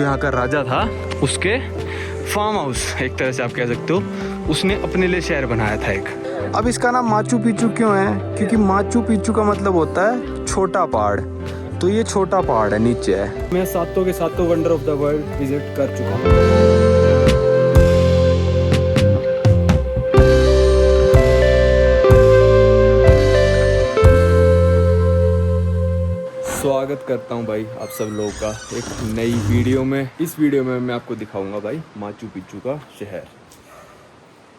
जो यहाँ का राजा था उसके फार्म हाउस एक तरह से आप कह सकते हो, उसने अपने लिए शहर बनाया था एक। अब इसका नाम माचू पिच्चू क्यों है? क्योंकि माचू पिच्चू का मतलब होता है छोटा पहाड़, तो ये छोटा पहाड़ है, नीचे है। मैं सातों के सातों wonder of the world visit कर चुका हूँ। स्वागत करता हूं भाई आप सब लोगों का एक नई वीडियो में। इस वीडियो में मैं आपको दिखाऊंगा भाई माचू पिच्चू का शहर,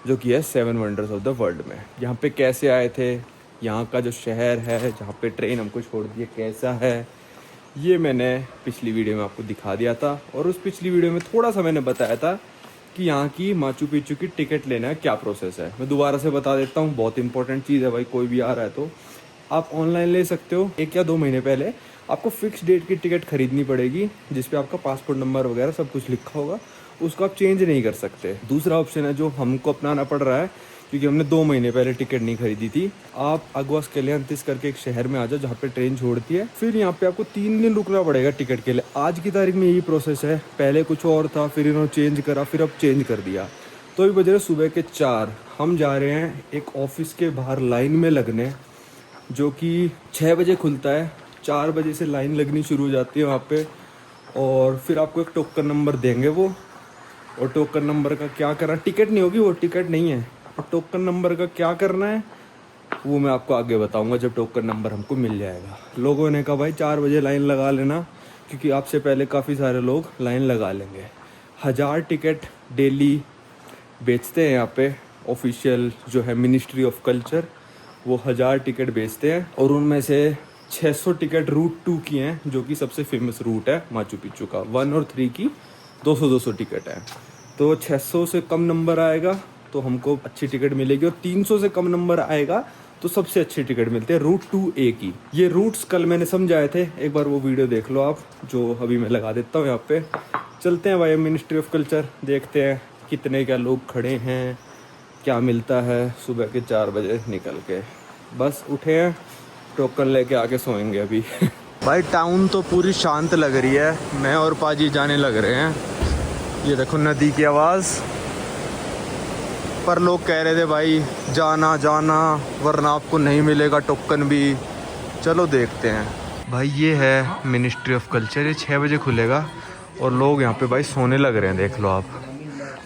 जो कि है 7 वंडर्स ऑफ द वर्ल्ड में। यहाँ पे कैसे आए थे, यहाँ का जो शहर है जहाँ पे ट्रेन हमको छोड़ दी है कैसा है, ये मैंने पिछली वीडियो में आपको दिखा दिया था। और उस पिछली वीडियो में थोड़ा सा मैंने बताया था कि यहाँ की माचू पिच्चू की टिकट लेना है क्या प्रोसेस है। मैं दोबारा से बता देता हूँ, बहुत इंपॉर्टेंट चीज़ है भाई। कोई भी आ रहा है तो आप ऑनलाइन ले सकते हो। 1 या 2 महीने पहले आपको फिक्स डेट की टिकट खरीदनी पड़ेगी, जिसपे आपका पासपोर्ट नंबर वगैरह सब कुछ लिखा होगा, उसको आप चेंज नहीं कर सकते। दूसरा ऑप्शन है जो हमको अपनाना पड़ रहा है, क्योंकि हमने 2 महीने पहले टिकट नहीं खरीदी थी। आप अगवास कल्याणतिस करके एक शहर में आ जाओ जहाँ पे ट्रेन छोड़ती है, फिर यहाँ पे आपको 3 दिन रुकना पड़ेगा टिकट के लिए। आज की तारीख में यही प्रोसेस है, पहले कुछ और था, फिर इन्होंने चेंज करा, फिर अब चेंज कर दिया। तो अभी बज रहे सुबह के 4, हम जा रहे हैं एक ऑफिस के बाहर लाइन में लगने, जो कि 6 बजे खुलता है। 4 बजे से लाइन लगनी शुरू हो जाती है वहाँ पे, और फिर आपको एक टोकन नंबर देंगे वो। और टोकन नंबर का क्या करना, टिकट नहीं होगी, वो टिकट नहीं है। और टोकन नंबर का क्या करना है वो मैं आपको आगे बताऊंगा जब टोकन नंबर हमको मिल जाएगा। लोगों ने कहा भाई 4 बजे लाइन लगा लेना, क्योंकि आपसे पहले काफ़ी सारे लोग लाइन लगा लेंगे। 1000 टिकट डेली बेचते हैं यहाँ पे। ऑफिशियल जो है मिनिस्ट्री ऑफ कल्चर, वो 1000 टिकट बेचते हैं, और उनमें से 600 टिकट रूट 2 की हैं, जो कि सबसे फेमस रूट है माचू पिच्चू का। 1 और 3 की 200-200 टिकट है। तो 600 से कम नंबर आएगा तो हमको अच्छी टिकट मिलेगी, और 300 से कम नंबर आएगा तो सबसे अच्छी टिकट मिलती है रूट 2A की। ये रूट्स कल मैंने समझाए थे, एक बार वो वीडियो देख लो आप, जो अभी मैं लगा देता हूँ यहाँ पे। चलते हैं भाई मिनिस्ट्री ऑफ कल्चर, देखते हैं कितने क्या लोग खड़े हैं, क्या मिलता है। सुबह के 4 बजे निकल के बस उठे हैं, टोकन लेके आके सोएंगे अभी। भाई टाउन तो पूरी शांत लग रही है, मैं और पाजी जाने लग रहे हैं। ये देखो नदी की आवाज़, पर लोग कह रहे थे भाई जाना जाना वरना आपको नहीं मिलेगा टोकन भी। चलो देखते हैं। भाई ये है मिनिस्ट्री ऑफ कल्चर, ये 6 बजे खुलेगा, और लोग यहाँ पे भाई सोने लग रहे हैं। देख लो आप,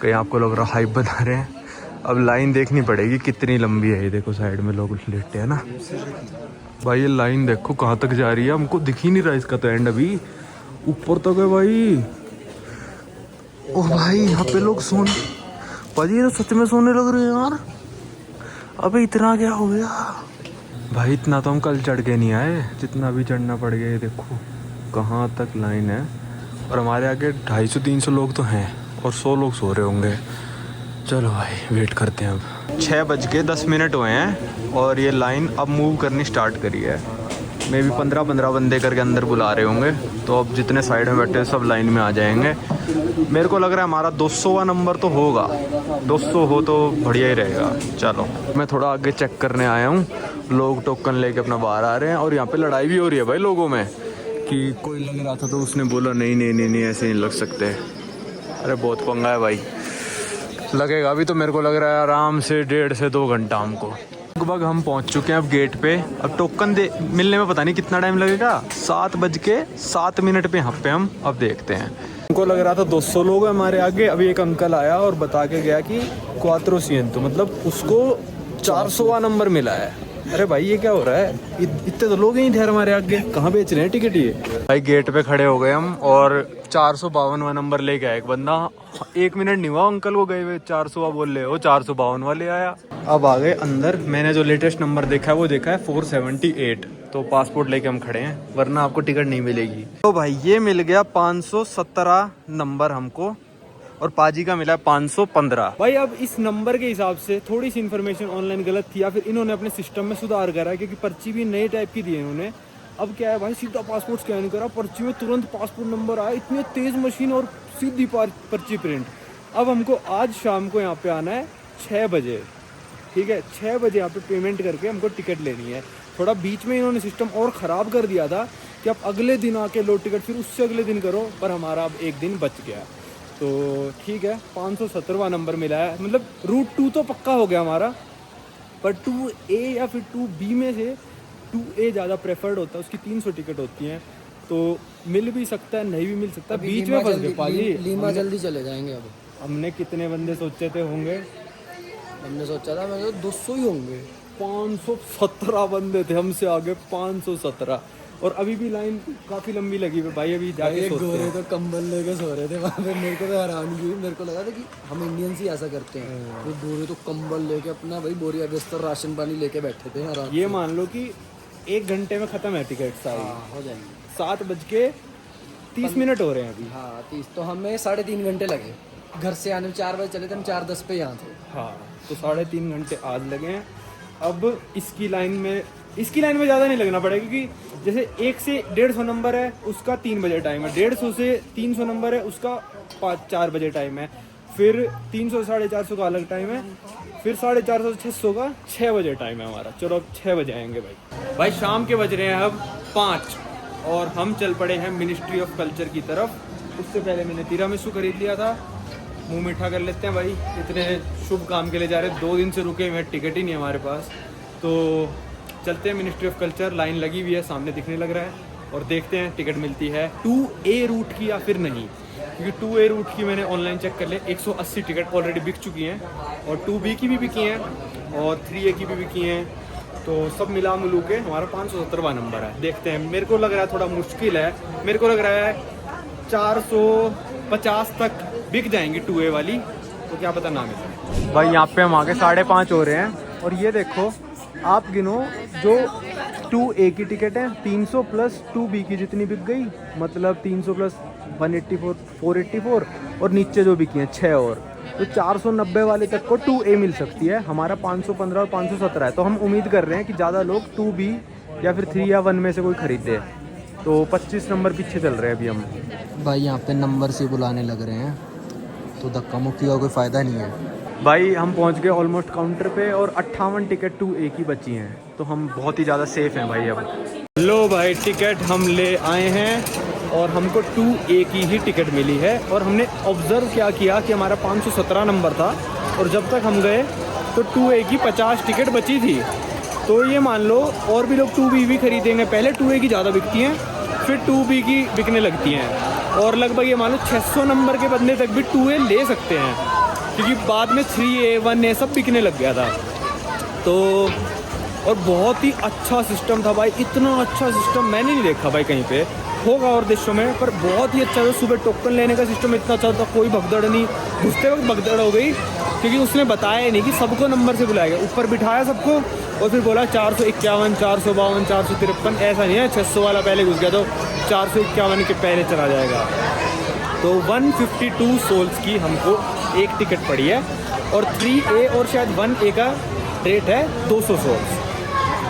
कहीं आपको लग रहा हाइप बना रहे हैं। अब लाइन देखनी पड़ेगी कितनी लंबी है। ये देखो साइड में लोग लेटे हैं ना भाई, ये लाइन देखो कहाँ तक जा रही है, हमको दिख ही नहीं रहा इसका तो एंड अभी, ऊपर तक है भाई। ओ भाई यहाँ पे लोग सोने, भाई ये तो सच में सोने लग रहे हैं यार। अबे इतना क्या हो गया भाई, इतना तो हम कल चढ़ के नहीं आए जितना अभी चढ़ना पड़ गया। ये देखो कहाँ तक लाइन है, और हमारे आगे 250-300 लोग तो हैं, और 100 लोग सो रहे होंगे। चलो भाई वेट करते हैं। अब 6:10 हुए हैं, और ये लाइन अब मूव करनी स्टार्ट करी है। मे भी 15-15 बंदे करके अंदर बुला रहे होंगे, तो अब जितने साइड में बैठे सब लाइन में आ जाएंगे। मेरे को लग रहा है हमारा 200वां नंबर तो होगा, 200 हो तो बढ़िया ही रहेगा। चलो मैं थोड़ा आगे चेक करने आया हूँ, लोग टोकन लेके अपना बाहर आ रहे हैं, और यहाँ पे लड़ाई भी हो रही है भाई लोगों में, कि कोई लग रहा था तो उसने बोला नहीं नहीं नहीं नहीं ऐसे नहीं लग सकते। अरे बहुत पंगा है भाई, लगेगा अभी तो मेरे को लग रहा है आराम से 1.5 से 2 घंटा हमको। लगभग हम पहुंच चुके हैं अब गेट पे। अब टोकन मिलने में पता नहीं कितना टाइम लगेगा। 7:07 पे यहाँ पे हम अब देखते हैं। हमको लग रहा था 200 लोग हैं हमारे आगे। अभी एक अंकल आया और बता के गया कि 400, मतलब उसको 400वां नंबर मिला है। अरे भाई ये क्या हो रहा है, इतने तो लोग ही थे हमारे आगे, कहाँ बेच रहे हैं टिकट ये। भाई गेट पे खड़े हो गए हम, और 452वां नंबर लेके आया एक बंदा। 1 मिनट नहीं हुआ अंकल को गए हुए, 400 बोल रहे हो, 452 वाले आया। अब आ गए अंदर। मैंने जो लेटेस्ट नंबर देखा है वो देखा है 478, तो पासपोर्ट लेके हम खड़े हैं, वरना आपको टिकट नहीं मिलेगी। तो भाई ये मिल गया 517 नंबर हमको, और पाजी का मिला 515। भाई अब इस नंबर के हिसाब से थोड़ी सी इन्फॉर्मेशन ऑनलाइन गलत थी, या फिर इन्होंने अपने सिस्टम में सुधार करा है, क्योंकि पर्ची भी नए टाइप की दी है इन्होंने। अब क्या है भाई, सीधा पासपोर्ट स्कैन करा, पर्ची में तुरंत पासपोर्ट नंबर आया, इतनी तेज मशीन, और सीधी पर्ची प्रिंट। अब हमको आज शाम को यहाँ पे आना है 6 बजे, ठीक है। 6 बजे यहाँ पे पेमेंट करके हमको टिकट लेनी है। थोड़ा बीच में इन्होंने सिस्टम और ख़राब कर दिया था कि आप अगले दिन आके लो टिकट फिर उससे अगले दिन करो, पर हमारा अब एक दिन बच गया। तो ठीक है, 517वां नंबर मिला है, मतलब रूट 2 तो पक्का हो गया हमारा, पर 2A या फिर 2B में से 2A ज़्यादा प्रेफर्ड होता है, उसकी 300 टिकट होती हैं, तो मिल भी सकता है नहीं भी मिल सकता, बीच में फंस गए पाजी। लीमा जल्दी चले जाएंगे अब। हमने कितने बंदे सोचे थे होंगे? हमने सोचा था मैं 200 ही होंगे। 517 बंदे थे, हमसे आगे 517, और अभी भी लाइन काफ़ी लंबी लगी हुई भाई। अभी जाके सोचते हैं। गोरे तो कंबल लेके सो रहे थे वहाँ पे, मेरे को तो हैरानी हुई, मेरे को लगा था कि हम इंडियंस ही ऐसा करते हैं। तो गोरे तो कंबल लेके अपना भाई बोरिया बिस्तर राशन पानी लेके बैठे थे आराम। ये मान लो कि 1 घंटे में ख़त्म है टिकट सारी, हो जाएंगे। 7:30 हो रहे हैं अभी। हाँ 30, तो हमें 3.5 घंटे लगे। घर से आने में 4 बजे चले थे, हम 4:10 पे यहाँ थे। हाँ, तो 3.5 घंटे आज लगे हैं। अब इसकी लाइन में ज़्यादा नहीं लगना पड़ेगा, क्योंकि जैसे 1 से 150 नंबर है उसका 3 बजे टाइम है, 150 से 300 नंबर है उसका 4 बजे टाइम है, फिर 300 से 450 का अलग टाइम है, फिर 450 से 600 का 6 बजे टाइम है हमारा। चलो अब 6 बजे आएंगे भाई। शाम के बज रहे हैं अब 5, और हम चल पड़े हैं मिनिस्ट्री ऑफ कल्चर की तरफ। उससे पहले मैंने तिरामिसू खरीद लिया था, मुंह मीठा कर लेते हैं भाई, इतने शुभ काम के लिए जा रहे हैं, 2 दिन से रुके हुए, टिकट ही नहीं हमारे पास। तो चलते हैं मिनिस्ट्री ऑफ कल्चर, लाइन लगी हुई है, सामने दिखने लग रहा है, और देखते हैं टिकट मिलती है 2A रूट की या फिर नहीं, क्योंकि 2A रूट की मैंने ऑनलाइन चेक कर लिया, 180 टिकट ऑलरेडी बिक चुकी हैं, और 2B की भी बिकी हैं, और 3A की भी बिकी हैं, तो सब मिला मिलू के हमारा 517वां नंबर है। देखते हैं, मेरे को लग रहा है थोड़ा मुश्किल है, मेरे को लग रहा है 450 तक बिक जाएंगी 2A वाली, तो क्या पता ना मिले भाई। यहाँ पे हम आगे 5:30 हो रहे हैं, और ये देखो आप गिनो, जो 2A की टिकट है 300 प्लस 2B की जितनी बिक गई, मतलब 300 प्लस 184 484, और नीचे जो बिकी हैं 6 और, तो 490 वाले तक को 2A मिल सकती है। हमारा 515 और 517 है, तो हम उम्मीद कर रहे हैं कि ज़्यादा लोग 2B या फिर 3 या 1 में से कोई खरीदे। तो 25 नंबर पीछे चल रहे हैं अभी हम भाई। यहाँ पे नंबर से बुलाने लग रहे हैं, तो धक्का मुक्की का कोई फ़ायदा नहीं है भाई। हम पहुंच गए ऑलमोस्ट काउंटर पे, और 58 टिकट 2A की बची हैं, तो हम बहुत ही ज़्यादा सेफ हैं भाई। अब लो भाई, टिकट हम ले आए हैं, और हमको 2A की ही टिकट मिली है, और हमने ऑब्ज़र्व क्या किया कि हमारा 517 नंबर था, और जब तक हम गए तो 2A की 50 टिकट बची थी। तो ये मान लो और भी लोग 2B भी खरीदेंगे, पहले 2A की ज़्यादा बिकती हैं, फिर 2B की बिकने लगती हैं, और लगभग ये मान लो 600 नंबर के बंदे तक भी 2A ले सकते हैं, क्योंकि बाद में 3A 1A सब बिकने लग गया था। तो और बहुत ही अच्छा सिस्टम था भाई, इतना अच्छा सिस्टम मैंने नहीं देखा भाई कहीं पे, होगा और देशों में, पर बहुत ही अच्छा था। सुबह टोकन लेने का सिस्टम इतना अच्छा था, कोई भगदड़ नहीं, घुसते वक्त भगदड़ हो गई, क्योंकि उसने बताया ही नहीं कि सबको नंबर से बुलाएगा। ऊपर बिठाया सबको, और फिर बोला 451 452 453, ऐसा नहीं है 600 वाला पहले घुस गया तो 451 के पहले चला जाएगा। तो 152 सोल्स की हमको एक टिकट पड़ी है, और 3A और शायद 1A का रेट है 200 सोल्स।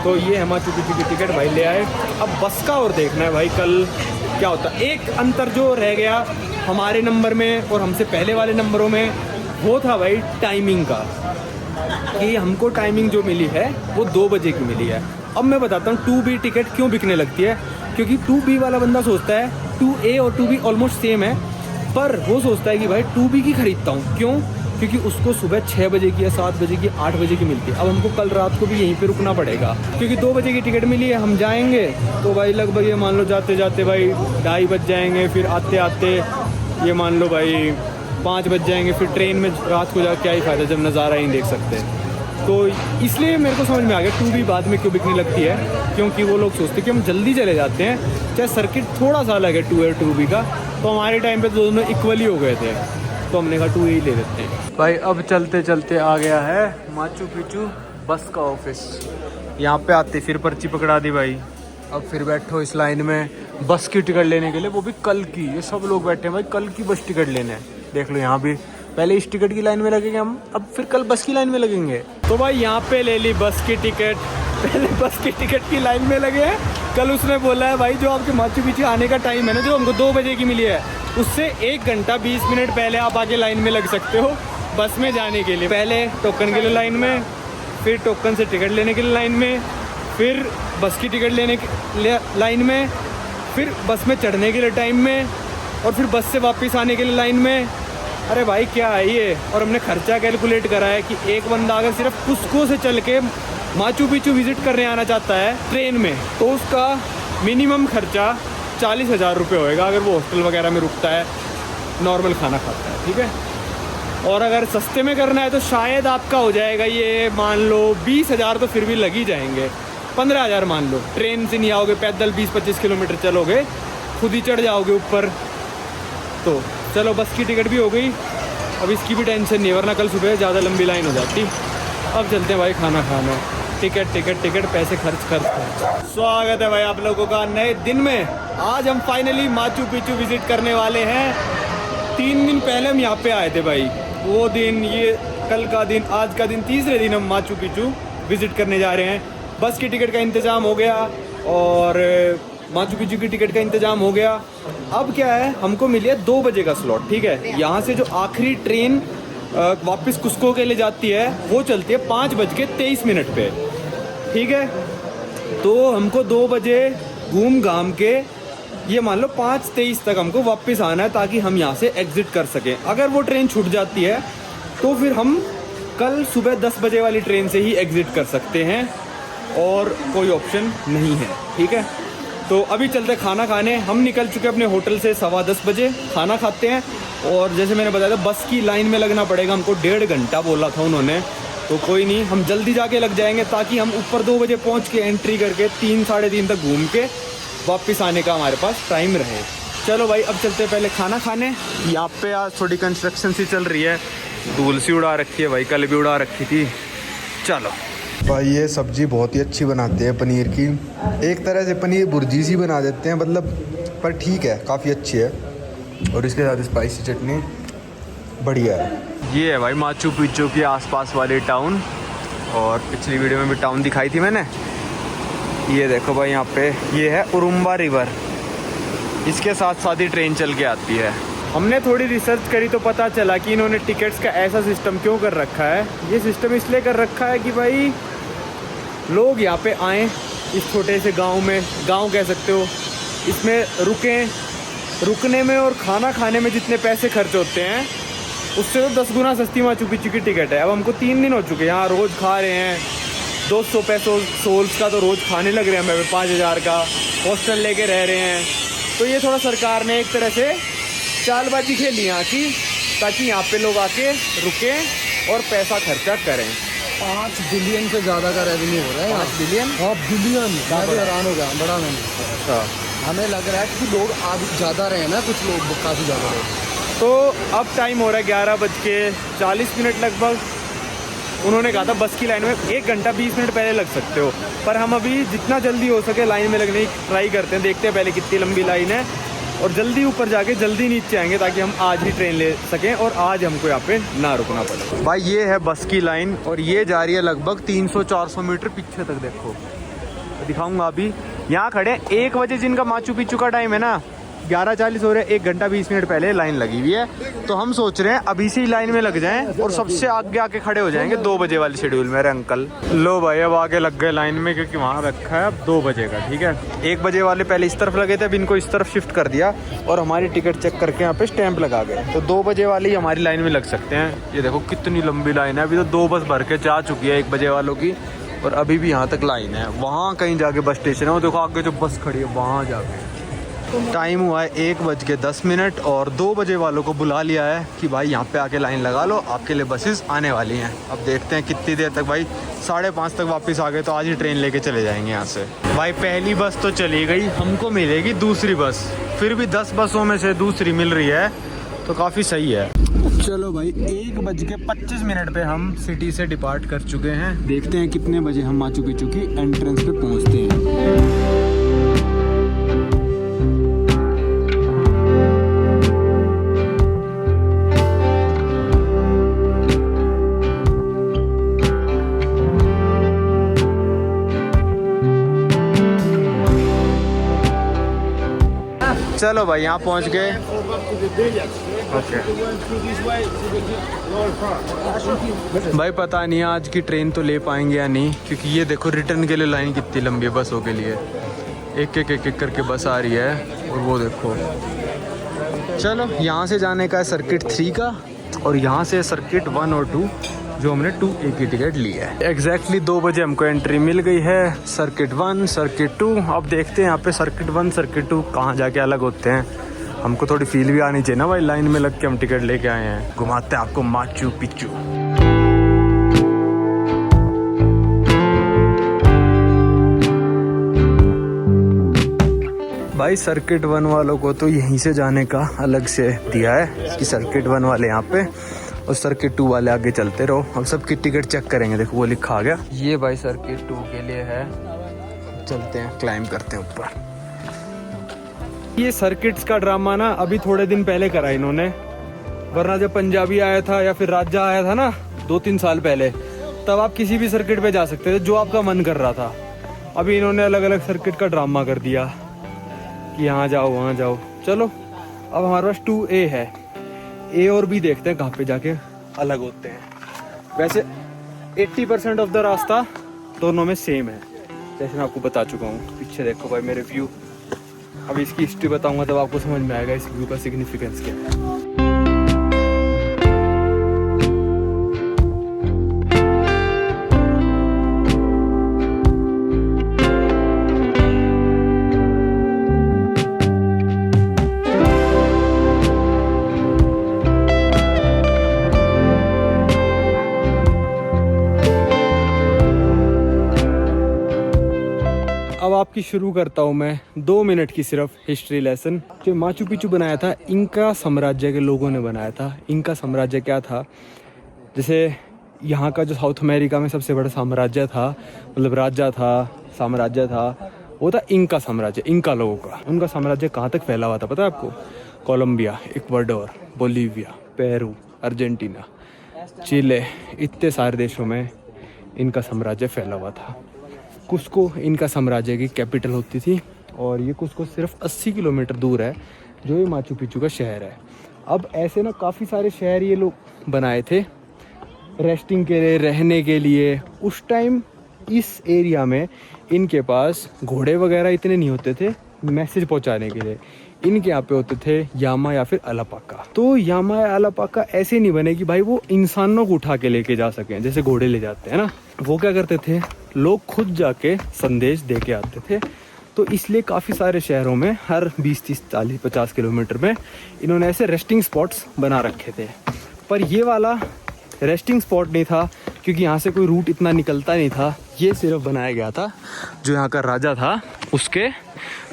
तो ये हम माचू पिच्चू की टिकट भाई ले आए। अब बस का और देखना है भाई कल क्या होता है। एक अंतर जो रह गया हमारे नंबर में और हमसे पहले वाले नंबरों में, वो था भाई टाइमिंग का, कि हमको टाइमिंग जो मिली है वो 2 बजे की मिली है। अब मैं बताता हूँ 2B टिकट क्यों बिकने लगती है, क्योंकि 2B वाला बंदा सोचता है 2A और 2B ऑलमोस्ट सेम है, पर वो सोचता है कि भाई 2B की खरीदता हूँ। क्यों? क्योंकि उसको सुबह 6 बजे की या 7 बजे की 8 बजे की मिलती है। अब हमको कल रात को भी यहीं पे रुकना पड़ेगा, क्योंकि 2 बजे की टिकट मिली है। हम जाएंगे तो भाई लगभग ये मान लो जाते जाते भाई 2:30 बज जाएंगे, फिर आते आते ये मान लो भाई 5 बज जाएंगे, फिर ट्रेन में रात को जाकर क्या ही फ़ायदा जब नज़ारा ही देख सकते हैं। तो इसलिए मेरे को समझ में आ गया 2B बाद में क्यों बिकने लगती है, क्योंकि वो लोग सोचते हैं कि हम जल्दी चले जाते हैं, चाहे सर्किट थोड़ा सा अलग है 2A और 2B का। तो हमारे टाइम पे तो दोनों इक्वली हो गए थे, तो हमने कहा 2A ही ले लेते हैं भाई। अब चलते चलते आ गया है माचू पिच्चू बस का ऑफिस। यहाँ पे आते फिर पर्ची पकड़ा दी भाई। अब फिर बैठो इस लाइन में बस की टिकट लेने के लिए, वो भी कल की। ये सब लोग बैठे हैं भाई कल की बस टिकट लेने। देख लो यहाँ भी पहले इस टिकट की लाइन में लगेंगे हम, अब फिर कल बस की लाइन में लगेंगे। तो भाई यहाँ पे ले ली बस की टिकट, पहले बस की टिकट की लाइन में लगे हैं। कल उसने बोला है भाई जो आपके माचू पिच्चू आने का टाइम है ना, जो हमको 2 बजे की मिली है, उससे 1 घंटा 20 मिनट पहले आप आके लाइन में लग सकते हो बस में जाने के लिए। पहले टोकन के लिए लाइन में, फिर टोकन से टिकट लेने के लिए लाइन में, फिर बस की टिकट लेने के लाइन में, फिर बस में चढ़ने के लिए टाइम में, और फिर बस से वापस आने के लिए लाइन में। अरे भाई क्या है ये। और हमने खर्चा कैलकुलेट करा है कि एक बंदा अगर सिर्फ कुस्को से चल के माचू पिचू विजिट करने आना चाहता है ट्रेन में, तो उसका मिनिमम खर्चा 40,000 रुपये होएगा अगर वो हॉस्टल वगैरह में रुकता है, नॉर्मल खाना खाता है, ठीक है। और अगर सस्ते में करना है तो शायद आपका हो जाएगा ये, मान लो 20,000 तो फिर भी लग ही जाएंगे। 15,000 मान लो, ट्रेन से नहीं आओगे, पैदल 20-25 किलोमीटर चलोगे, खुद ही चढ़ जाओगे ऊपर। तो चलो बस की टिकट भी हो गई, अब इसकी भी टेंशन नहीं है, वरना कल सुबह ज़्यादा लंबी लाइन हो जाती। अब चलते हैं भाई खाना खाने। टिकट टिकट टिकट, पैसे खर्च। स्वागत है भाई आप लोगों का नए दिन में। आज हम फाइनली माचू पिचू विजिट करने वाले हैं। 3 दिन पहले हम यहाँ पे आए थे भाई, वो दिन, ये कल का दिन, आज का दिन, तीसरे दिन हम माचू पिचू विजिट करने जा रहे हैं। बस की टिकट का इंतज़ाम हो गया और माचू पिचू की टिकट का इंतज़ाम हो गया। अब क्या है, हमको मिली है 2 बजे का स्लॉट, ठीक है। यहाँ से जो आखिरी ट्रेन वापस कुस्को के लिए जाती है वो चलती है 5:23 पे, ठीक है। तो हमको 2 बजे घूम घाम के ये मान लो 5:23 तक हमको वापस आना है, ताकि हम यहाँ से एग्ज़िट कर सकें। अगर वो ट्रेन छूट जाती है तो फिर हम कल सुबह 10 बजे वाली ट्रेन से ही एग्ज़िट कर सकते हैं, और कोई ऑप्शन नहीं है, ठीक है। तो अभी चलते खाना खाने। हम निकल चुके अपने होटल से 10:15 बजे, खाना खाते हैं। और जैसे मैंने बताया था, बस की लाइन में लगना पड़ेगा हमको, 1.5 घंटा बोला था उन्होंने। तो कोई नहीं, हम जल्दी जाके लग जाएंगे, ताकि हम ऊपर 2 बजे पहुंच के एंट्री करके 3 साढ़े 3 तक घूम के वापस आने का हमारे पास टाइम रहे। चलो भाई अब चलते हैं पहले खाना खाने। यहाँ पे आज थोड़ी कंस्ट्रक्शन सी चल रही है, धूल सी उड़ा रखी है भाई, कल भी उड़ा रखी थी। चलो भाई ये सब्ज़ी बहुत ही अच्छी बनाते हैं पनीर की। एक तरह से पनीर भुर्जी सी बना देते हैं, मतलब, पर ठीक है, काफ़ी अच्छी है। और इसके साथ स्पाइसी चटनी बढ़िया है। ये है भाई माचू पिचू के आसपास वाली टाउन, और पिछली वीडियो में भी टाउन दिखाई थी मैंने। ये देखो भाई, यहाँ पे ये है उरुम्बा रिवर, इसके साथ साथ ही ट्रेन चल के आती है। हमने थोड़ी रिसर्च करी तो पता चला कि इन्होंने टिकट्स का ऐसा सिस्टम क्यों कर रखा है। ये सिस्टम इसलिए कर रखा है कि भाई लोग यहाँ पे आएँ, इस छोटे से गांव में, गांव कह सकते हो, इसमें रुकें। रुकने में और खाना खाने में जितने पैसे खर्च होते हैं, उससे तो 10 गुना सस्ती माचू पिचू की टिकट है। अब हमको 3 दिन हो चुके हैं यहाँ, रोज़ खा रहे हैं। 200 पैसों सोल्स का तो रोज़ खाने लग रहे हैं हमें, 5,000 का हॉस्टल लेके रह रहे हैं। तो ये थोड़ा सरकार ने एक तरह से चालबाजी खेली यहाँ की, ताकि यहाँ पे लोग आके रुकें और पैसा खर्चा करें। 5 बिलियन से ज़्यादा का रेवेन्यू हो रहा है। 5 बिलियन? हाँ बिलियन, मैं भी हैरान हो गया, बड़ा मैंने। अच्छा, हमें लग रहा है कि लोग आज ज़्यादा रहे ना, कुछ लोग काफ़ी ज़्यादा रहे। तो अब टाइम हो रहा है 11:40 लगभग। उन्होंने कहा था बस की लाइन में 1 घंटा 20 मिनट पहले लग सकते हो, पर हम अभी जितना जल्दी हो सके लाइन में लगने की ट्राई करते हैं। देखते हैं पहले कितनी लंबी लाइन है, और जल्दी ऊपर जाके जल्दी नीचे आएंगे, ताकि हम आज ही ट्रेन ले सकें और आज हमको यहाँ पे ना रुकना पड़े। भाई ये है बस की लाइन, और ये जा रही है लगभग 300-400 मीटर पीछे तक। देखो दिखाऊंगा, अभी यहाँ खड़े 1 बजे जिनका माचू पिचू का टाइम है ना, 11:40 हो रहे, 1 घंटा 20 मिनट पहले लाइन लगी हुई है। तो हम सोच रहे हैं अभी से ही लाइन में लग जाएं और सबसे आगे आके खड़े हो जाएंगे 2 बजे वाले शेड्यूल में। अरे अंकल, लो भाई अब आगे लग गए लाइन में, क्योंकि वहाँ रखा है अब 2 बजे का, ठीक है। 1 बजे वाले पहले इस तरफ लगे थे, अब इनको इस तरफ शिफ्ट कर दिया और हमारी टिकट चेक करके यहाँ पे स्टैंप लगा गए। तो 2 बजे वाले ही हमारी लाइन में लग सकते हैं। ये देखो कितनी लंबी लाइन है, अभी तो 2 बस भर के जा चुकी है 1 बजे वालों की, और अभी भी यहाँ तक लाइन है। वहाँ कहीं जाके बस स्टेशन है, वो देखो आगे जो बस खड़ी है वहाँ जाके। टाइम हुआ है 1:10 और 2 बजे वालों को बुला लिया है कि भाई यहाँ पे आके लाइन लगा लो, आपके लिए बसेस आने वाली हैं। अब देखते हैं कितनी देर तक। भाई 5:30 तक वापस आ गए, तो आज ही ट्रेन लेके चले जाएंगे यहाँ से। भाई पहली बस तो चली गई, हमको मिलेगी दूसरी बस। फिर भी 10 बसों में से दूसरी मिल रही है, तो काफ़ी सही है। चलो भाई 1:25 पे हम सिटी से डिपार्ट कर चुके हैं। देखते हैं कितने बजे हम माचू पिचू की एंट्रेंस पे पहुँचते हैं। चलो भाई यहाँ पहुँच गए। ओके भाई पता नहीं आज की ट्रेन तो ले पाएंगे या नहीं, क्योंकि ये देखो रिटर्न के लिए लाइन कितनी लंबी है बसों के लिए। एक एक करके बस आ रही है। और वो देखो, चलो यहाँ से जाने का है सर्किट 3 का, और यहाँ से सर्किट 1 और 2 जो हमने 2A की टिकट ली है। एग्जैक्टली 2 बजे हमको एंट्री मिल गई है सर्किट 1 सर्किट 2। अब देखते हैं यहाँ पे सर्किट 1 सर्किट 2 कहाँ जाके अलग होते हैं। हमको थोड़ी फील भी आनी चाहिए ना भाई, लाइन में लग के हम टिकट लेके आए हैं। घुमाते हैं आपको माचू पिच्चू। भाई सर्किट 1 वालों को तो यहीं से जाने का अलग से दिया है कि सर्किट 1 वाले यहाँ पे और सर्किट 2 वाले आगे चलते रहो। हम सबकी टिकट चेक करेंगे। देखो वो लिखा आ गया, ये भाई सर्किट 2 के लिए है। चलते हैं, क्लाइंब करते हैं ऊपर। ये सर्किट्स का ड्रामा ना अभी थोड़े दिन पहले करा इन्होंने, वरना जब पंजाबी आया था या फिर राजा आया था ना 2-3 साल पहले, तब आप किसी भी सर्किट पे जा सकते थे जो आपका मन कर रहा था। अभी इन्होंने अलग अलग सर्किट का ड्रामा कर दिया कि यहाँ जाओ वहाँ जाओ। चलो अब हमारे पास 2A है, A और B देखते हैं कहाँ पे जाके अलग होते हैं। वैसे 80% ऑफ द रास्ता दोनों में सेम है, जैसे मैं आपको बता चुका हूँ। पीछे देखो भाई मेरे व्यू। अब इसकी हिस्ट्री बताऊंगा तब आपको समझ में आएगा इस व्यू का सिग्निफिकेंस क्या है। अब आपकी शुरू करता हूँ मैं 2 मिनट की सिर्फ हिस्ट्री लेसन। जो माचू पिच्चू बनाया था इंका साम्राज्य के लोगों ने बनाया था। इंका साम्राज्य क्या था, जैसे यहाँ का जो साउथ अमेरिका में सबसे बड़ा साम्राज्य था, मतलब राजा था, साम्राज्य था, वो था इंका साम्राज्य। इंका लोगों का, उनका साम्राज्य कहाँ तक फैला हुआ था पता है आपको? Colombia, Ecuador, Bolivia, Peru, Argentina, Chile, इतने सारे देशों में इनका साम्राज्य फैला हुआ था। कुस्को इनका साम्राज्य की कैपिटल होती थी, और ये कुस्को सिर्फ 80 किलोमीटर दूर है जो ये माचू पिच्चू का शहर है। अब ऐसे ना काफ़ी सारे शहर ये लोग बनाए थे रेस्टिंग के लिए, रहने के लिए। उस टाइम इस एरिया में इनके पास घोड़े वगैरह इतने नहीं होते थे मैसेज पहुंचाने के लिए। इनके यहाँ पे होते थे यामा या फिर अलापाका। तो यामा या अलापाका ऐसे नहीं बने कि भाई वो इंसानों को उठा के लेके जा सकें जैसे घोड़े ले जाते हैं ना। वो क्या करते थे, लोग खुद जाके संदेश दे के आते थे। तो इसलिए काफ़ी सारे शहरों में हर 20-30-40-50 किलोमीटर में इन्होंने ऐसे रेस्टिंग स्पॉट्स बना रखे थे। पर ये वाला रेस्टिंग स्पॉट नहीं था क्योंकि यहाँ से कोई रूट इतना निकलता नहीं था। ये सिर्फ बनाया गया था जो यहाँ का राजा था, उसके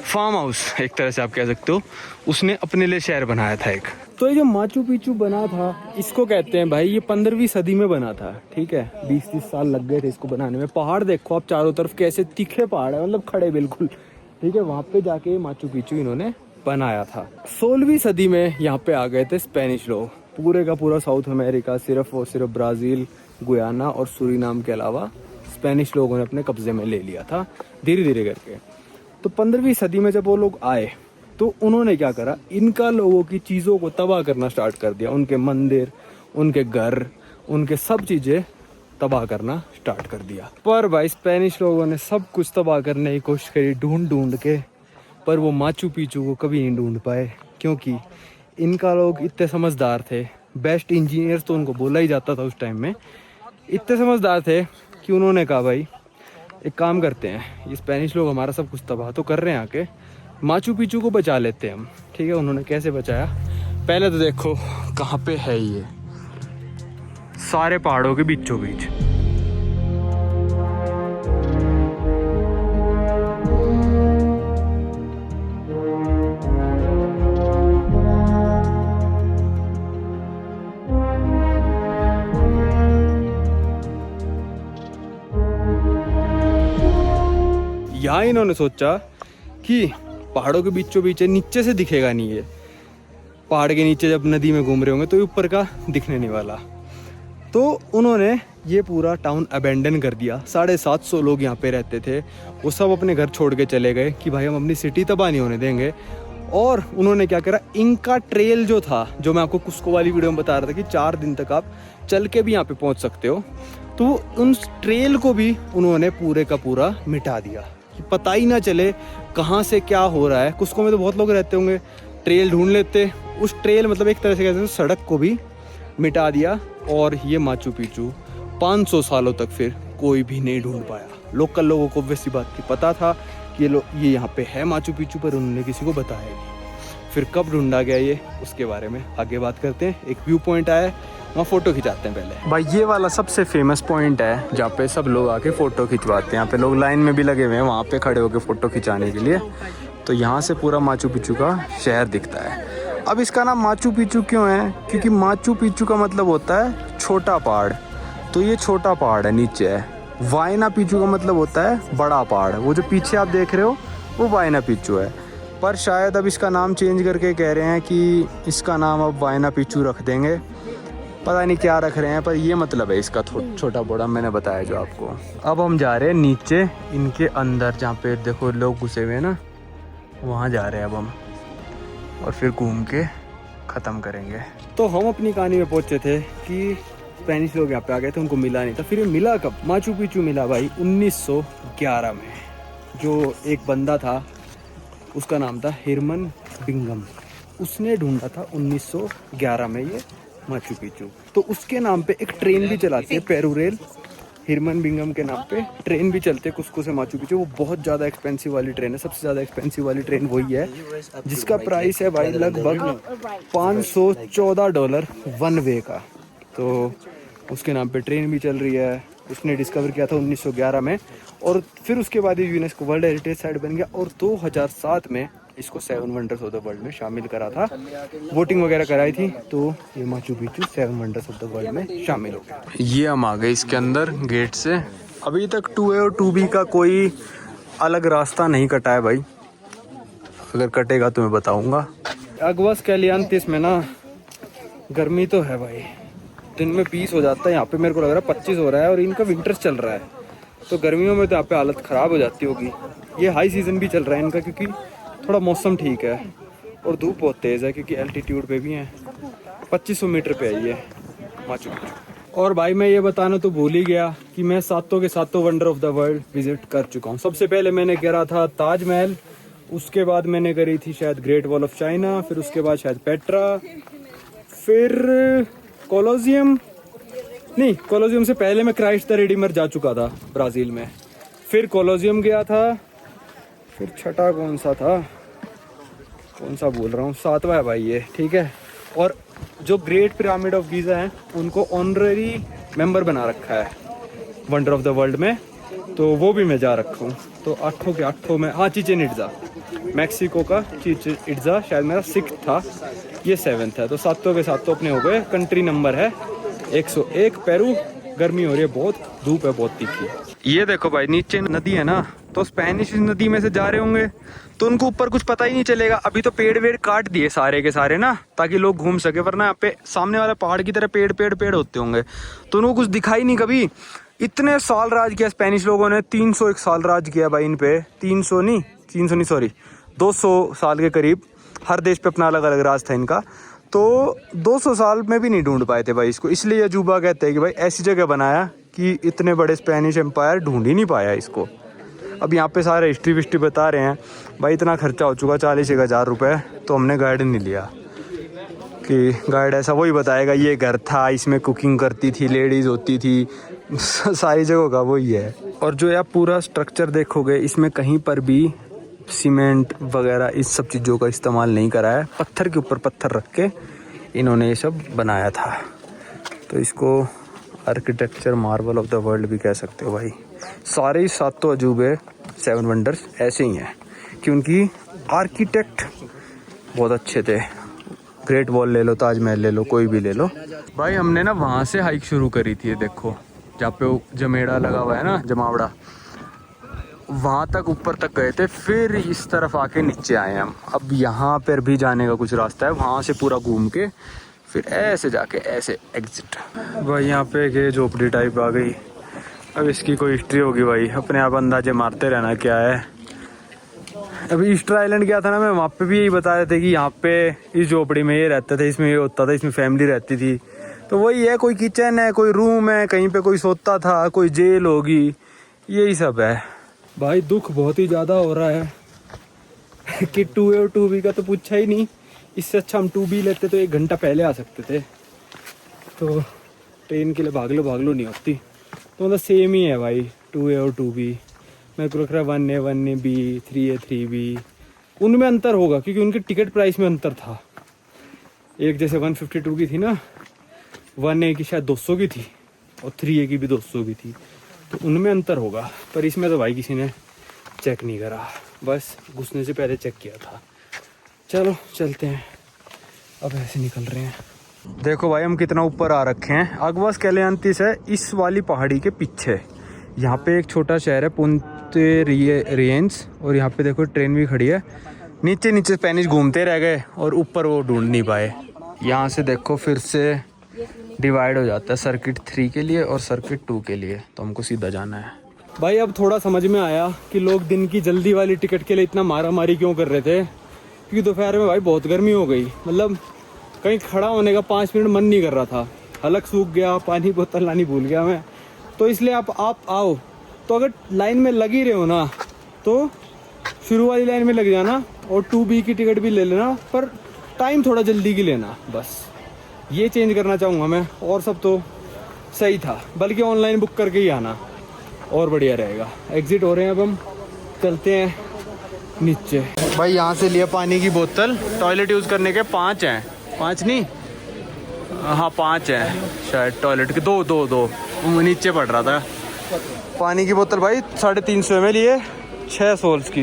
फार्म हाउस एक तरह से आप कह सकते हो, उसने अपने लिए शहर बनाया था एक। तो ये जो माचू पिच्चू बना था इसको कहते हैं भाई, ये 15वीं सदी में बना था। ठीक है, 20-30 साल लग गए थे इसको बनाने में। पहाड़ देखो आप चारों तरफ कैसे तीखे पहाड़ है, मतलब खड़े बिल्कुल। ठीक है, वहाँ पे जाके माचू पिच्चू इन्होंने बनाया था। 16वीं सदी में यहाँ पे आ गए थे स्पेनिश लोग। पूरे का पूरा साउथ अमेरिका सिर्फ और सिर्फ ब्राज़ील, गुयाना और सूरीनाम के अलावा स्पेनिश लोगों ने अपने कब्जे में ले लिया था धीरे धीरे करके। तो 15वीं सदी में जब वो लोग आए तो उन्होंने क्या करा, इनका लोगों की चीज़ों को तबाह करना स्टार्ट कर दिया। उनके मंदिर, उनके घर, उनके सब चीज़ें तबाह करना स्टार्ट कर दिया। पर भाई स्पेनिश लोगों ने सब कुछ तबाह करने की कोशिश करी ढूंढ ढूंढ के, पर वो माचू पिच्चू को कभी नहीं ढूंढ पाए क्योंकि इनका लोग इतने समझदार थे। बेस्ट इंजीनियर तो उनको बोला ही जाता था उस टाइम में। इतने समझदार थे कि उन्होंने कहा भाई एक काम करते हैं, ये स्पेनिश लोग हमारा सब कुछ तबाह तो कर रहे हैं, आके माचू पिच्चू को बचा लेते हैं हम। ठीक है, उन्होंने कैसे बचाया, पहले तो देखो कहाँ पे है ये, सारे पहाड़ों के बीचों बीच। यहाँ इन्होंने सोचा कि पहाड़ों के बीचों बीच नीचे से दिखेगा नहीं, ये पहाड़ के नीचे जब नदी में घूम रहे होंगे तो ऊपर का दिखने नहीं वाला। तो उन्होंने ये पूरा टाउन अबेंडन कर दिया। 750 लोग यहाँ पे रहते थे, वो सब अपने घर छोड़ के चले गए कि भाई हम अपनी सिटी तबाह नहीं होने देंगे। और उन्होंने क्या करा, इंका ट्रेल जो था, जो मैं आपको कुस्को वाली वीडियो में बता रहा था कि 4 दिन तक आप चल के भी यहाँ पे पहुँच सकते हो, तो उन ट्रेल को भी उन्होंने पूरे का पूरा मिटा दिया। कि पता ही ना चले कहाँ से क्या हो रहा है। कुस्को में तो बहुत लोग रहते होंगे, ट्रेल ढूंढ लेते, उस ट्रेल मतलब एक तरह से कहते हैं सड़क को भी मिटा दिया। और ये माचू पिचू 500 सालों तक फिर कोई भी नहीं ढूंढ पाया। लोकल लोगों को वैसी बात की पता था कि ये यहाँ पे है माचू पिचू, पर उन्होंने किसी को बताया नहीं। फिर कब ढूंढा गया ये, उसके बारे में आगे बात करते हैं। एक व्यू पॉइंट आया है, वहाँ फ़ोटो खिंचाते हैं पहले। भाई ये वाला सबसे फेमस पॉइंट है जहाँ पे सब लोग आके फ़ोटो खिंचवाते हैं। यहाँ पे लोग लाइन में भी लगे हुए हैं वहाँ पे खड़े होकर फ़ोटो खिंचाने के लिए। तो यहाँ से पूरा माचू पिचू का शहर दिखता है। अब इसका नाम माचू पिचू क्यों है? क्योंकि माचू पिचू का मतलब होता है छोटा पहाड़, तो ये छोटा पहाड़ है, नीचे है। वायना पिचू का मतलब होता है बड़ा पहाड़। वो जो पीछे आप देख रहे हो वो वायना पिचू है, पर शायद अब इसका नाम चेंज करके कह रहे हैं कि इसका नाम अब वायना पिचू रख देंगे। पता नहीं क्या रख रहे हैं, पर ये मतलब है इसका छोटा बड़ा, मैंने बताया जो आपको। अब हम जा रहे हैं नीचे इनके अंदर, जहाँ पे देखो लोग घुसे हुए हैं ना, वहाँ जा रहे हैं अब हम, और फिर घूम के ख़त्म करेंगे। तो हम अपनी कहानी में पहुँचे थे कि स्पेनिश लोग यहाँ पे आ गए थे, उनको मिला नहीं था। फिर ये मिला कब? माचू पिचू मिला भाई 1911 में। जो एक बंदा था उसका नाम था हिरमन बिंगम, उसने ढूंढा था 1911 में ये माचू पिचू। तो उसके नाम पे एक ट्रेन भी चलाती है, पेरू रेल। हिरमन बिंगम के नाम पे ट्रेन भी चलते हैं कुस्को से माचू पिचू। वो बहुत ज़्यादा एक्सपेंसिव वाली ट्रेन है, सबसे ज़्यादा एक्सपेंसिव वाली ट्रेन वही है, जिसका प्राइस है भाई लगभग $514 वन वे का। तो उसके नाम पे ट्रेन भी चल रही है। उसने डिस्कवर किया था 1911 में, और फिर उसके बाद ये यूनेस्को वर्ल्ड हेरिटेज साइट बन गया, और 2007 में इसको 7 वंडर्स ऑफ द वर्ल्ड में शामिल करा था। वोटिंग वगैरह कराई थी, तो ये Machu Picchu 7 wonders of the world में शामिल हो गया। ये हम आ गए इसके अंदर गेट से। अभी तक 2A और 2B का कोई अलग रास्ता नहीं कटा है भाई, अगर कटेगा तो मैं बताऊंगा। अगवस कैलियांतिस में ना गर्मी तो है भाई, दिन में 20 हो जाता है, यहाँ पे मेरे को लग रहा है 25 हो रहा है, और इनका विंटर्स चल रहा है। तो गर्मियों में तो यहाँ पे हालत ख़राब हो जाती होगी। ये हाई सीज़न भी चल रहा है इनका, क्योंकि थोड़ा मौसम ठीक है, और धूप बहुत तेज़ है क्योंकि एल्टीट्यूड पे भी है। 2500 मीटर पे है ये माचू पिचू। और भाई मैं ये बताना तो भूल ही गया कि मैं सातों के सातों wonder of the world visit कर चुका हूँ। सबसे पहले मैंने करा था ताजमहल, उसके बाद मैंने करी थी शायद ग्रेट वॉल ऑफ चाइना, फिर उसके बाद शायद पेट्रा, फिर कोलोजियम, नहीं कोलोजियम से पहले मैं क्राइस्ट द रिडीमर जा चुका था ब्राज़ील में, फिर कोलोजियम गया था, फिर छठा कौन सा था, कौन सा बोल रहा हूँ, 7वां है भाई ये, ठीक है। और जो ग्रेट पिरामिड ऑफ गीज़ा हैं उनको ऑनररी मेंबर बना रखा है वंडर ऑफ द वर्ल्ड में, तो वो भी मैं जा रखा हूँ। तो 8 के 8 में, हाँ चिचेन इट्ज़ा, मैक्सिको का चिचेन इट्ज़ा शायद मेरा 6th था, ये 7th है। तो सातों के सातों अपने हो गए। कंट्री नंबर है 101 पेरू। गर्मी हो रही है बहुत, धूप है बहुत तीखी। ये देखो भाई नीचे नदी है ना, तो स्पेनिश नदी में से जा रहे होंगे तो उनको ऊपर कुछ पता ही नहीं चलेगा। अभी तो पेड़ वेड़ काट दिए सारे के सारे ना, ताकि लोग घूम सके, वरना यहाँ पे सामने वाले पहाड़ की तरह पेड़ पेड़ पेड़ होते होंगे, तो उनको कुछ दिखाई नहीं कभी। इतने साल राज किया स्पेनिश लोगों ने, 301 साल राज किया भाई इन पे। 300 नहीं सॉरी 200 साल के करीब। हर देश पे अपना अलग अलग राज था इनका, तो 200 साल में भी नहीं ढूंढ पाए थे भाई इसको। इसलिए अजूबा कहते हैं कि भाई ऐसी जगह बनाया कि इतने बड़े स्पेनिश एम्पायर ढूंढ ही नहीं पाया इसको। अब यहाँ पे सारे हिस्ट्री विस्ट्री बता रहे हैं भाई, इतना खर्चा हो चुका 40,000 रुपये, तो हमने गाइड नहीं लिया कि गाइड ऐसा वही बताएगा ये घर था, इसमें कुकिंग करती थी, लेडीज़ होती थी, सारी जगहों का वही है। और जो आप पूरा स्ट्रक्चर देखोगे, इसमें कहीं पर भी सीमेंट वगैरह इस सब चीज़ों का इस्तेमाल नहीं करा है। पत्थर के ऊपर पत्थर रख के इन्होंने ये सब बनाया था, तो इसको architecture Marvel of the world भी कह सकते हो भाई। सारे ही सातों अजूबे 7 वंडर्स ऐसे ही हैं कि उनकी आर्किटेक्ट बहुत अच्छे थे। ग्रेट वॉल ले लो, ताजमहल ले लो, कोई भी ले लो भाई। हमने ना वहाँ से हाइक शुरू करी थी, देखो जहाँ पे वो जमेड़ा लगा हुआ है ना, जमावड़ा, वहाँ तक ऊपर तक गए थे, फिर इस तरफ आके नीचे आए हम। अब यहाँ पर भी जाने का कुछ रास्ता है, वहाँ से पूरा घूम के फिर ऐसे जाके ऐसे एग्जिट। भाई यहाँ पे एक झोपड़ी टाइप आ गई। अब इसकी कोई हिस्ट्री होगी भाई, अपने आप अंदाजे मारते रहना क्या है। अभी ईस्टर आइलैंड गया था ना मैं, वहाँ पे भी यही बता रहे थे कि यहाँ पे इस झोपड़ी में ये रहते थे, इसमें ये होता था, इसमें फैमिली रहती थी। तो वही है, कोई किचन है, कोई रूम है, कहीं पे कोई सोता था, कोई जेल होगी, यही सब है। भाई दुख बहुत ही ज़्यादा हो रहा है कि 2A और 2B का तो पूछा ही नहीं। इससे अच्छा हम 2B लेते तो 1 घंटा पहले आ सकते थे। तो ट्रेन के लिए भाग लो नहीं होती। तो मतलब सेम ही है भाई 2A और 2B। मेरे को लग रहा है 1A 1AB 3A 3B उनमें अंतर होगा क्योंकि उनके टिकट प्राइस में अंतर था। एक जैसे 152 की थी ना, 1A की शायद 200 की थी और 3A की भी 200 की थी, तो उनमें अंतर होगा। पर इसमें तो भाई किसी ने चेक नहीं करा, बस घुसने से पहले चेक किया था। चलो चलते हैं, अब ऐसे निकल रहे हैं। देखो भाई हम कितना ऊपर आ रखे हैं। अगवास कैलियांतिस है इस वाली पहाड़ी के पीछे। यहाँ पे एक छोटा शहर है पुंते रियंस, और यहाँ पे देखो ट्रेन भी खड़ी है। नीचे नीचे स्पेनिश घूमते रह गए और ऊपर वो ढूंढ नहीं पाए। यहाँ से देखो फिर से डिवाइड हो जाता है सर्किट 3 के लिए और सर्किट 2 के लिए, तो हमको सीधा जाना है। भाई अब थोड़ा समझ में आया कि लोग दिन की जल्दी वाली टिकट के लिए इतना मारा मारी क्यों कर रहे थे, क्योंकि दोपहर में भाई बहुत गर्मी हो गई। मतलब कहीं खड़ा होने का 5 मिनट मन नहीं कर रहा था, हलक सूख गया, पानी बोतल लानी भूल गया मैं। तो इसलिए आप आओ तो अगर लाइन में लग ही रहे हो ना तो शुरू वाली लाइन में लग जाना और 2B की टिकट भी ले लेना, पर टाइम थोड़ा जल्दी की लेना। बस ये चेंज करना चाहूँगा मैं, और सब तो सही था। बल्कि ऑनलाइन बुक करके ही आना और बढ़िया रहेगा। एग्जिट हो रहे हैं, अब हम चलते हैं नीचे। भाई यहाँ से लिया पानी की बोतल। टॉयलेट यूज़ करने के 5 हैं, 5 नहीं, हाँ 5 हैं शायद टॉयलेट के। दो नीचे पड़ रहा था। पानी की बोतल भाई 350 में लिए, 6 सोल्स की,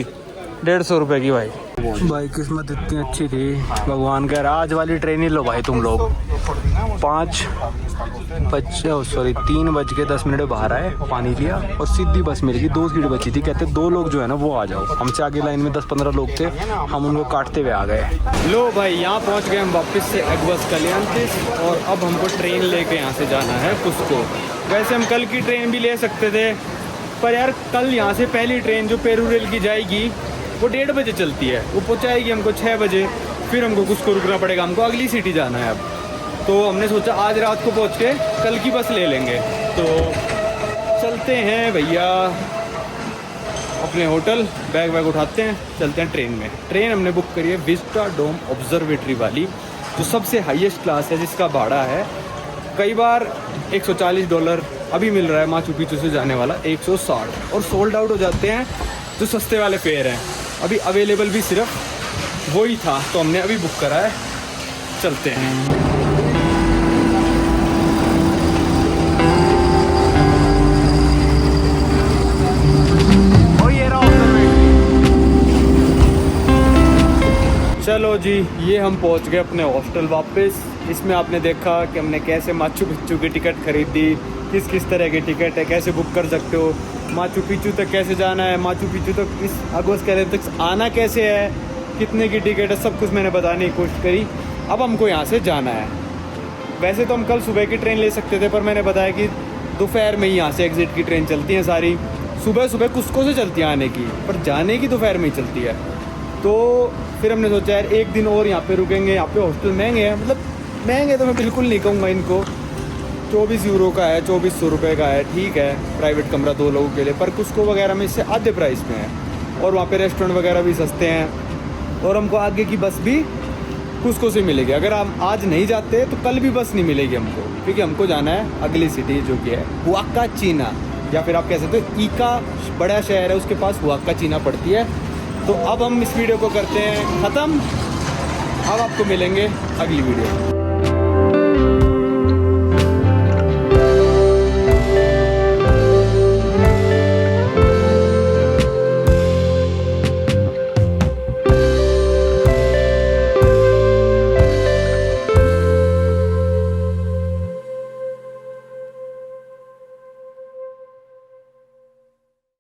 150 रुपये की। भाई किस्मत इतनी अच्छी थी, भगवान कह रहा आज वाली ट्रेन ही लो भाई तुम लोग। 3 बज के 10 मिनट बाहर आए, पानी लिया और सीधी बस मिल गई। 2 सीट बची थी, कहते 2 लोग जो है ना वो आ जाओ। हमसे आगे लाइन में 10-15 लोग थे, हम उनको काटते हुए आ गए। लो भाई यहाँ पहुँच गए हम वापस से अगवास कैलियांतिस, और अब हमको ट्रेन लेके यहाँ से जाना है कुस्को। वैसे हम कल की ट्रेन भी ले सकते थे, पर यार कल यहाँ से पहली ट्रेन जो पेरूरेल की जाएगी वो 1:30 बजे चलती है, वो पहुँचाएगी हमको 6 बजे। फिर हमको कुस्को रुकना पड़ेगा, हमको अगली सिटी जाना है अब। तो हमने सोचा आज रात को पहुँच के कल की बस ले लेंगे। तो चलते हैं भैया अपने होटल, बैग वैग उठाते हैं, चलते हैं ट्रेन में। ट्रेन हमने बुक करी है विस्टा डोम ऑब्जर्वेटरी वाली, जो सबसे हाईएस्ट क्लास है, जिसका भाड़ा है कई बार $140, अभी मिल रहा है माचू पिचू से जाने वाला 160, और सोल्ड आउट हो जाते हैं जो सस्ते वाले फेयर हैं। अभी अवेलेबल भी सिर्फ वही था, तो हमने अभी बुक करा है। चलते हैं। चलो जी, ये हम पहुंच गए अपने हॉस्टल वापस। इसमें आपने देखा कि हमने कैसे माचू पिच्चू की टिकट खरीदी, किस तरह की टिकट है, कैसे बुक कर सकते हो, माचू पिच्चू तक कैसे जाना है, माचू पिच्चू तक इस अगवास कैलियांतिस तक आना कैसे है, कितने की टिकट है, सब कुछ मैंने बताने की कोशिश करी। अब हमको यहाँ से जाना है। वैसे तो हम कल सुबह की ट्रेन ले सकते थे, पर मैंने बताया कि दोपहर में ही यहाँ से एग्जिट की ट्रेन चलती हैं सारी। सुबह कुस्को से चलती है आने की, पर जाने की दोपहर में ही चलती है। तो फिर हमने सोचा यार 1 दिन और यहाँ पे रुकेंगे। यहाँ पे हॉस्टल महंगे हैं, मतलब महंगे तो मैं बिल्कुल नहीं कहूँगा इनको। 24 यूरो का है, 2400 रुपये का है, ठीक है, प्राइवेट कमरा 2 लोगों के लिए। पर कुस्को वगैरह में इससे आधे प्राइस में है, और वहाँ पे रेस्टोरेंट वगैरह भी सस्ते हैं। और हमको आगे की बस भी कुस्को से मिलेगी। अगर हम आज नहीं जाते तो कल भी बस नहीं मिलेगी हमको, क्योंकि हमको जाना है अगली सिटी जो कि है हुआकाचिना, या फिर आप कह सकते हो इका, बड़ा शहर है उसके पास हुआकाचिना पड़ती है। तो अब हम इस वीडियो को करते हैं ख़त्म। अब आपको मिलेंगे अगली वीडियो।